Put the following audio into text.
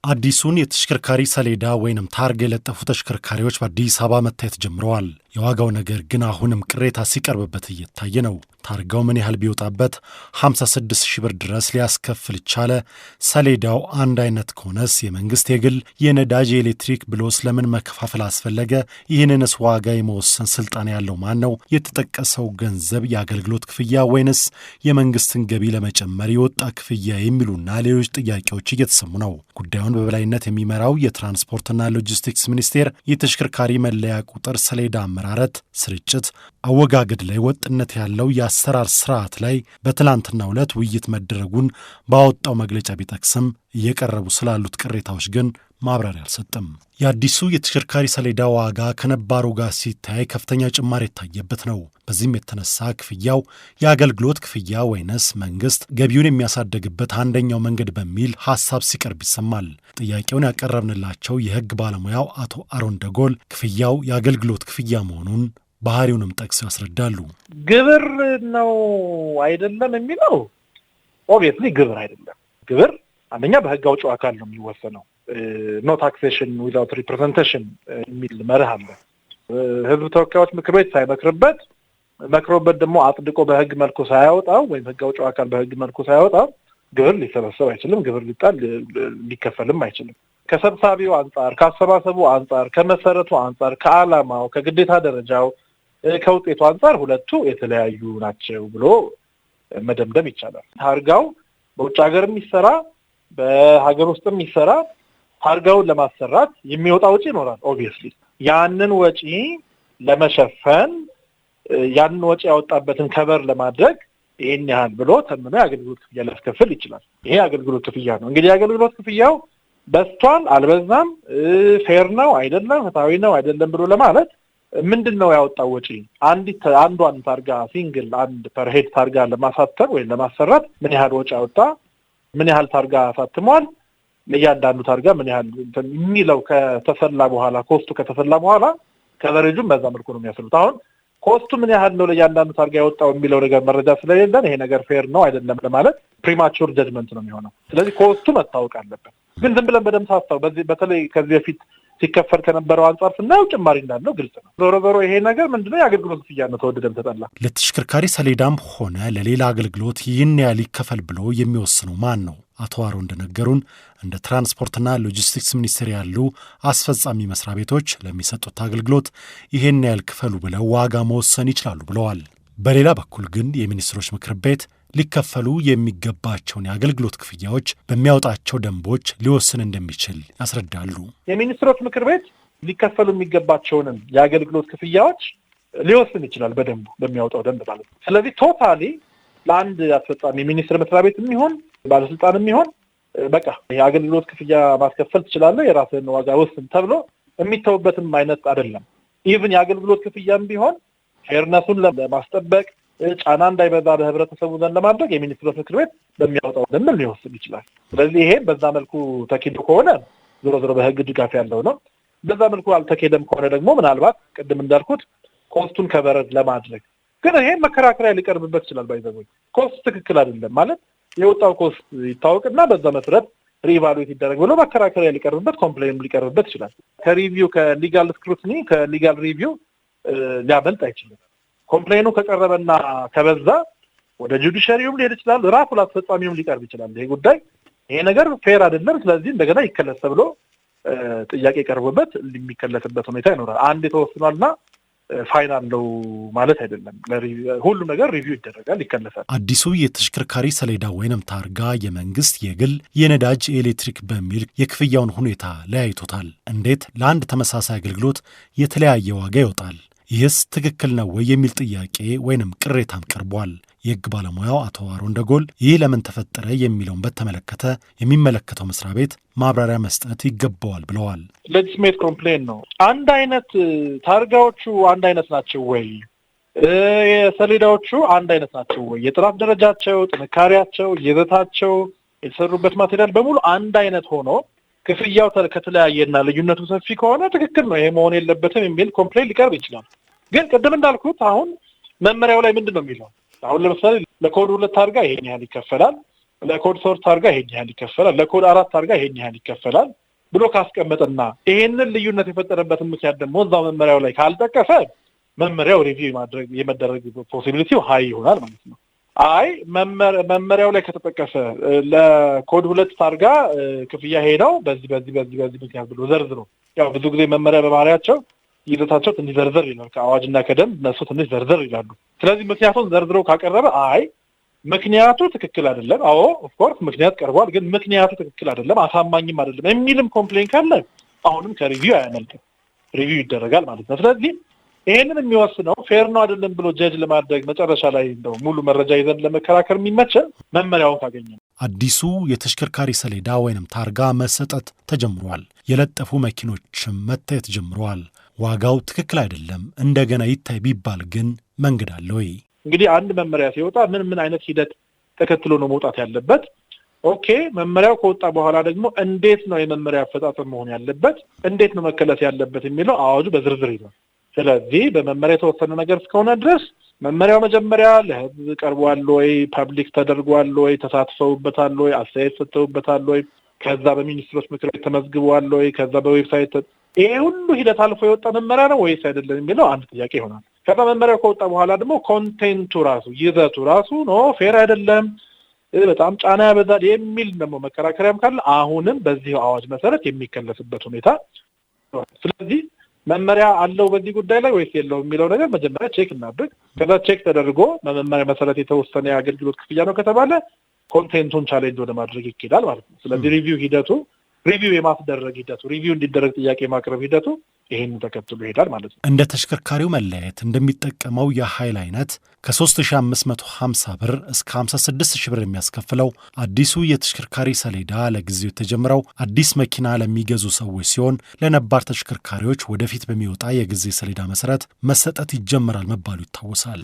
አዲሱን የተሽከርካሪ ሰሌዳ ወይንም ታርጋ የለጠፉ ተሽከርካሪዎች በአዲስ አበባ መታየት ጀምረዋል። የዋጋው ነገር ግን አሁንም ቅሬታ ሲቀርብበት እየታየ ነው። ታርጋው ምን ያህል ቢወጣበት 56,000 ብር ድረስ ሊያስከፍል ቻለ? ሰሌዳው አንድ አይነት ከሆነስ የመንግስት የግል የነዳጅ የኤሌክትሪክ ብሎስ ለምን መከፋፈል አስፈለገ? ይህንንስ ዋጋ የመወሰን ስልጣን ያለው ማን ነው? የተጠቀሰው ገንዘብ የአገልግሎት ክፍያ ወይንስ የመንግስትን ገቢ ለመጨመር የወጣ ክፍያ የሚሉና ሌሎች ጥያቄዎች እየተሰሙ ነው። ጉዳዩን በበላይነት የሚመራው የትራንስፖርትና ሎጂስቲክስ ሚኒስቴር የተሽከርካሪ መለያ ቁጥር ሰሌዳ አመራረት፣ ስርጭት፣ አወጋገድ ላይ ወጥነት ያለው የአሰራር ስርዓት ላይ በትላንትናው ዕለት ውይይት መደረጉን ባወጣው መግለጫ ቢጠቅስም እየቀረቡ ስላሉት ቅሬታዎች ግን ማብራሪያ አልሰጠም። የአዲሱ የተሽከርካሪ ሰሌዳ ዋጋ ከነባሩ ጋር ሲታይ ከፍተኛ ጭማሪ የታየበት ነው። በዚህም የተነሳ ክፍያው የአገልግሎት ክፍያ ወይንስ መንግስት ገቢውን የሚያሳደግበት አንደኛው መንገድ በሚል ሐሳብ ሲቀርብ ይሰማል። ጥያቄውን ያቀረብንላቸው የህግ ባለሙያው አቶ አሮን ደጎል ክፍያው የአገልግሎት ክፍያ መሆኑን ባህሪውንም ጠቅሰው ያስረዳሉ። ግብር ነው አይደለም የሚለው ኦብቪየስሊ ግብር አይደለም። ግብር አንደኛ በህግ አውጪው አካል ነው የሚወሰነው። ኖ ታክሴሽን ዊዛውት ሪፕሬዘንቴሽን የሚል መርህ አለ። ህዝብ ተወካዮች ምክር ቤት ሳይመክርበት መክሮበት ደግሞ አጽድቆ በህግ መልኩ ሳያወጣው ወይም ህግ አውጪው አካል በህግ መልኩ ሳያወጣው ግብር ሊሰበሰብ አይችልም። ግብር ሊጣል ሊከፈልም አይችልም። ከሰብሳቢው አንጻር፣ ከአሰባሰቡ አንጻር፣ ከመሰረቱ አንጻር፣ ከዓላማው፣ ከግዴታ ደረጃው፣ ከውጤቱ አንጻር ሁለቱ የተለያዩ ናቸው ብሎ መደምደም ይቻላል። ታርጋው በውጭ ሀገር የሚሰራ በሀገር ውስጥ የሚሰራ ታርጋውን ለማሰራት የሚወጣ ወጪ ይኖራል። ኦብቪየስሊ ያንን ወጪ ለመሸፈን ያንን ወጪ ያወጣበትን ከበር ለማድረግ ይሄን ያህል ብሎ ተምኖ የአገልግሎት ክፍያ ሊያስከፍል ይችላል። ይሄ የአገልግሎት ክፍያ ነው። እንግዲህ የአገልግሎት ክፍያው በስቷል አልበዛም፣ ፌር ነው አይደለም፣ ፍትሃዊ ነው አይደለም ብሎ ለማለት ምንድነው ያወጣው ወጪ? አንዷን ታርጋ ሲንግል አንድ ፐር ሄድ ታርጋ ለማሳተም ወይም ለማሰራት ምን ያህል ወጪ አወጣ፣ ምን ያህል ታርጋ አሳትሟል፣ ለእያንዳንዱ ታርጋ ምን ያህል የሚለው ከተሰላ በኋላ ኮስቱ ከተሰላ በኋላ ከቨሬጁም በዛ መልኩ ነው የሚያስሉት። አሁን ኮስቱ ምን ያህል ነው ለእያንዳንዱ ታርጋ ያወጣው የሚለው ነገር መረጃ ስለሌለን ይሄ ነገር ፌር ነው አይደለም ለማለት ፕሪማቹር ጀጅመንት ነው የሚሆነው። ስለዚህ ኮስቱ መታወቅ አለበት። ግን ዝም ብለን በደምብ ሳስተው በተለይ ከዚህ በፊት ሲከፈል ከነበረው አንጻር ስናየው ጭማሪ እንዳለው ግልጽ ነው። ዞሮ ይሄ ነገር ምንድነው የአገልግሎት ክፍያ ነው፣ ተወደደም ተጠላ። ለተሽከርካሪ ሰሌዳም ሆነ ለሌላ አገልግሎት ይህን ያህል ይከፈል ብሎ የሚወስነው ማን ነው? አቶ አሮ እንደነገሩን እንደ ትራንስፖርትና ሎጂስቲክስ ሚኒስቴር ያሉ አስፈጻሚ መስሪያ ቤቶች ለሚሰጡት አገልግሎት ይህን ያህል ክፈሉ ብለው ዋጋ መወሰን ይችላሉ ብለዋል። በሌላ በኩል ግን የሚኒስትሮች ምክር ቤት ሊከፈሉ የሚገባቸውን የአገልግሎት ክፍያዎች በሚያወጣቸው ደንቦች ሊወስን እንደሚችል ያስረዳሉ። የሚኒስትሮች ምክር ቤት ሊከፈሉ የሚገባቸውንም የአገልግሎት ክፍያዎች ሊወስን ይችላል በደንቡ በሚያወጣው ደንብ ማለት ነው። ስለዚህ ቶታሊ ለአንድ አስፈጻሚ ሚኒስትር መስሪያ ቤት የሚሆን ባለስልጣን የሚሆን በቃ የአገልግሎት ክፍያ ማስከፈል ትችላለህ፣ የራስህን ዋጋ ወስን ተብሎ የሚተውበትም አይነት አይደለም። ኢቭን የአገልግሎት ክፍያም ቢሆን ፌርነሱን ለማስጠበቅ ጫና እንዳይበዛ በህብረተሰቡ ዘንድ ለማድረግ የሚኒስትሮች ምክር ቤት በሚያወጣው ደንብ ሊወስን ይችላል። ስለዚህ ይሄ በዛ መልኩ ተኪዶ ከሆነ ዞሮ በህግ ድጋፍ ያለው ነው። በዛ መልኩ አልተኬደም ከሆነ ደግሞ ምናልባት ቅድም እንዳልኩት ኮስቱን ከበረድ ለማድረግ ግን ይሄ መከራከሪያ ሊቀርብበት ይችላል። ባይዘቦኝ ኮስት ትክክል አይደለም ማለት የወጣው ኮስት ይታወቅና በዛ መሰረት ሪቫሉዌት ይደረግ ብሎ መከራከሪያ ሊቀርብበት ኮምፕሌን ሊቀርብበት ይችላል። ከሪቪው ከሊጋል ስክሩቲኒ ከሊጋል ሪቪው ሊያመልጥ አይችልም። ኮምፕሌኑ ከቀረበና ከበዛ ወደ ጁዲሻሪውም ሊሄድ ይችላል፣ ራሱ ለአስፈጻሚውም ሊቀርብ ይችላል። ይሄ ጉዳይ ይሄ ነገር ፌር አይደለም፣ ስለዚህ እንደገና ይከለስ ብሎ ጥያቄ ቀርቦበት የሚከለስበት ሁኔታ ይኖራል። አንድ ተወስኗልና ፋይናል ነው ማለት አይደለም። ሁሉም ነገር ሪቪው ይደረጋል፣ ይከለሳል። አዲሱ የተሽከርካሪ ሰሌዳ ወይንም ታርጋ የመንግስት የግል የነዳጅ ኤሌክትሪክ በሚል የክፍያውን ሁኔታ ለያይቶታል። እንዴት ለአንድ ተመሳሳይ አገልግሎት የተለያየ ዋጋ ይወጣል? ይህስ ትክክል ነው ወይ የሚል ጥያቄ ወይንም ቅሬታም ቀርቧል። የህግ ባለሙያው አቶ አሮን ደጎል ይህ ለምን ተፈጠረ የሚለውን በተመለከተ የሚመለከተው መስሪያ ቤት ማብራሪያ መስጠት ይገባዋል ብለዋል። ሌጂስሜት ኮምፕሌን ነው። አንድ አይነት ታርጋዎቹ አንድ አይነት ናቸው ወይ? የሰሌዳዎቹ አንድ አይነት ናቸው ወይ? የጥራት ደረጃቸው፣ ጥንካሬያቸው፣ ይዘታቸው፣ የተሰሩበት ማቴሪያል በሙሉ አንድ አይነት ሆኖ ክፍያው ከተለያየና ልዩነቱ ሰፊ ከሆነ ትክክል ነው ይሄ መሆን የለበትም የሚል ኮምፕሌን ሊቀርብ ይችላል። ግን ቅድም እንዳልኩት አሁን መመሪያው ላይ ምንድን ነው የሚለው? አሁን ለምሳሌ ለኮድ 2 ታርጋ ይሄን ያህል ይከፈላል፣ ለኮድ 3 ታርጋ ይሄን ያህል ይከፈላል፣ ለኮድ 4 ታርጋ ይሄን ያህል ይከፈላል ብሎ ካስቀመጠና ይሄንን ልዩነት የፈጠረበትን ምክንያት ደግሞ እዛው መመሪያው ላይ ካልጠቀሰ መመሪያው ሪቪው የመደረግ ፖሲቢሊቲው ሃይ ይሆናል ማለት ነው። አይ መመሪያው ላይ ከተጠቀሰ ለኮድ 2 ታርጋ ክፍያ ይሄ ነው በዚህ ምክንያት ብሎ ዘርዝሮ፣ ያው ብዙ ጊዜ መመሪያ በባህሪያቸው ይዘታቸው ትንሽ ዘርዘር ይላል፣ ከአዋጅና ከደንብ እነሱ ትንሽ ዘርዘር ይላሉ። ስለዚህ ምክንያቱን ዘርዝሮ ካቀረበ አይ ምክንያቱ ትክክል አይደለም፣ አዎ ኦፍኮርስ ምክንያት ቀርቧል፣ ግን ምክንያቱ ትክክል አይደለም፣ አሳማኝም አይደለም የሚልም ኮምፕሌን ካለ አሁንም ከሪቪው አያመልጥም፣ ሪቪው ይደረጋል ማለት ነው። ስለዚህ ይሄንን የሚወስነው ፌር ነው አይደለም ብሎ ጀጅ ለማድረግ መጨረሻ ላይ እንደው ሙሉ መረጃ ይዘን ለመከራከር የሚመቸን መመሪያውን ካገኘ ነው። አዲሱ የተሽከርካሪ ሰሌዳ ወይንም ታርጋ መሰጠት ተጀምሯል። የለጠፉ መኪኖችም መታየት ጀምረዋል። ዋጋው ትክክል አይደለም እንደገና ይታይ ቢባል ግን መንገድ አለ ወይ? እንግዲህ አንድ መመሪያ ሲወጣ ምን አይነት ሂደት ተከትሎ ነው መውጣት ያለበት? ኦኬ መመሪያው ከወጣ በኋላ ደግሞ እንዴት ነው የመመሪያ አፈጻጸም መሆን ያለበት፣ እንዴት ነው መከለስ ያለበት የሚለው አዋጁ በዝርዝር ይዟል። ስለዚህ በመመሪያ የተወሰነ ነገር እስከሆነ ድረስ መመሪያው መጀመሪያ ለሕዝብ ቀርቧል ወይ፣ ፐብሊክ ተደርጓል ወይ፣ ተሳትፈውበታል ወይ፣ አስተያየት ሰጥተውበታል ወይ፣ ከዛ በሚኒስትሮች ምክር ቤት ተመዝግቧል ወይ፣ ከዛ በዌብሳይት ይሄ ሁሉ ሂደት አልፎ የወጣ መመሪያ ነው ወይስ አይደለም የሚለው አንድ ጥያቄ ይሆናል። ከዛ መመሪያው ከወጣ በኋላ ደግሞ ኮንቴንቱ ራሱ ይዘቱ ራሱ ኖ ፌር አይደለም፣ በጣም ጫና ያበዛል የሚል ደግሞ መከራከሪያም ካለ አሁንም በዚህ አዋጅ መሰረት የሚከለስበት ሁኔታ። ስለዚህ መመሪያ አለው በዚህ ጉዳይ ላይ ወይስ የለው የሚለው ነገር መጀመሪያ ቼክ እናድርግ። ከዛ ቼክ ተደርጎ በመመሪያ መሰረት የተወሰነ የአገልግሎት ክፍያ ነው ከተባለ ኮንቴንቱን ቻሌንጅ ወደ ማድረግ ይኬዳል ማለት ነው። ስለዚህ ሪቪው የማስደረግ ሂደቱ ሪቪው እንዲደረግ ጥያቄ ማቅረብ ሂደቱ ይሄንን ተከትሎ ይሄዳል ማለት ነው። እንደ ተሽከርካሪው መለያየት እንደሚጠቀመው የኃይል አይነት ከ3550 ብር እስከ 56000 ብር የሚያስከፍለው አዲሱ የተሽከርካሪ ሰሌዳ ለጊዜው የተጀመረው አዲስ መኪና ለሚገዙ ሰዎች ሲሆን ለነባር ተሽከርካሪዎች ወደፊት በሚወጣ የጊዜ ሰሌዳ መሰረት መሰጠት ይጀምራል መባሉ ይታወሳል።